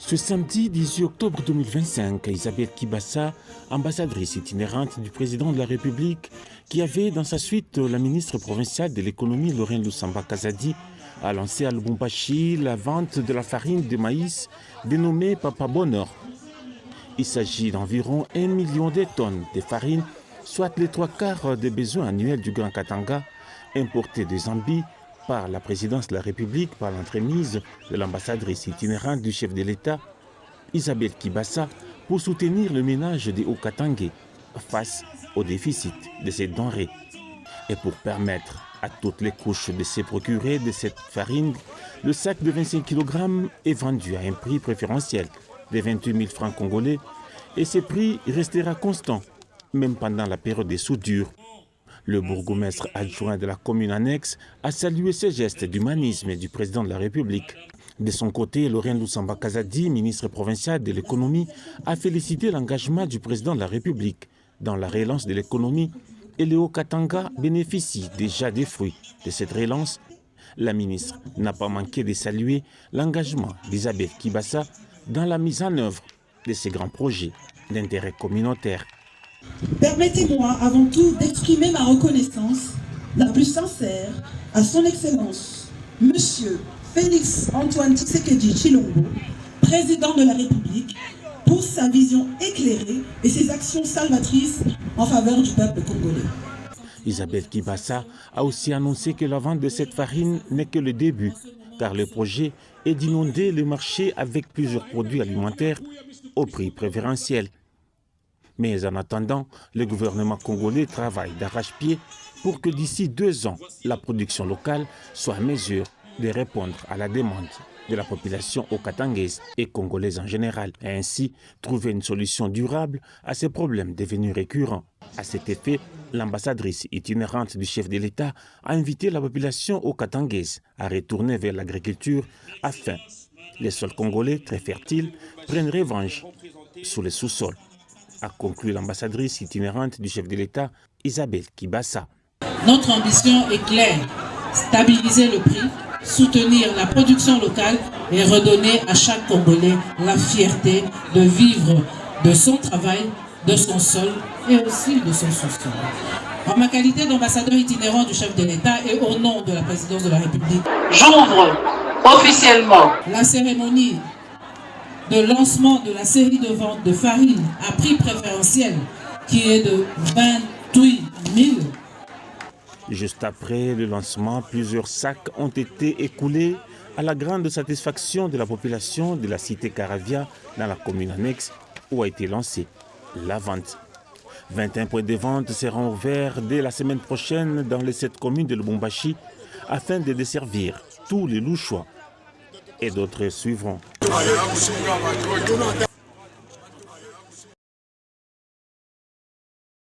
Ce samedi 18 octobre 2025, Isabelle Kibassa, ambassadrice itinérante du président de la République, qui avait dans sa suite la ministre provinciale de l'économie Lorraine Lusamba Kazadi, a lancé à Lubumbashi la vente de la farine de maïs dénommée Papa Bonheur. Il s'agit d'environ 1 million de tonnes de farine, soit les 3/4 des besoins annuels du Grand Katanga, importés de Zambie par la présidence de la République par l'entremise de l'ambassadrice itinérante du chef de l'État, Isabelle Kibassa, pour soutenir le ménage des Hauts-Katangais face au déficit de ces denrées et pour permettre à toutes les couches de se procurer de cette farine. Le sac de 25 kg est vendu à un prix préférentiel de 28 000 francs congolais et ce prix restera constant même pendant la période des soudures. Le bourgmestre adjoint de la commune annexe a salué ce geste d'humanisme du président de la République. De son côté, Lorraine Lusamba Kazadi, ministre provinciale de l'économie, a félicité l'engagement du président de la République dans la relance de l'économie et le Haut-Katanga bénéficie déjà des fruits de cette relance. La ministre n'a pas manqué de saluer l'engagement d'Isabelle Kibassa dans la mise en œuvre de ces grands projets d'intérêt communautaire. Permettez-moi avant tout d'exprimer ma reconnaissance la plus sincère à son Excellence, Monsieur Félix Antoine Tshisekedi Tshilombo, président de la République, pour sa vision éclairée et ses actions salvatrices en faveur du peuple congolais. Isabelle Kibassa a aussi annoncé que la vente de cette farine n'est que le début, car le projet est d'inonder le marché avec plusieurs produits alimentaires au prix préférentiel. Mais en attendant, le gouvernement congolais travaille d'arrache-pied pour que d'ici 2 ans, la production locale soit à mesure de répondre à la demande de la population haut-katangaise et congolaise en général, et ainsi trouver une solution durable à ces problèmes devenus récurrents. À cet effet, l'ambassadrice itinérante du chef de l'État a invité la population haut-katangaise à retourner vers l'agriculture afin que les sols congolais très fertiles prennent revanche sous les sous-sols, a conclu l'ambassadrice itinérante du chef de l'État, Isabelle Kibassa. Notre ambition est claire, stabiliser le prix, soutenir la production locale et redonner à chaque Congolais la fierté de vivre de son travail, de son sol et aussi de son sous-sol. En ma qualité d'ambassadeur itinérant du chef de l'État et au nom de la présidence de la République, j'ouvre officiellement la cérémonie de lancement de la série de vente de farine à prix préférentiel qui est de 28 000. Juste après le lancement, plusieurs sacs ont été écoulés à la grande satisfaction de la population de la cité Caravia dans la commune annexe où a été lancée la vente. 21 points de vente seront ouverts dès la semaine prochaine dans les 7 communes de Lubumbashi afin de desservir tous les Louchois et d'autres suivront.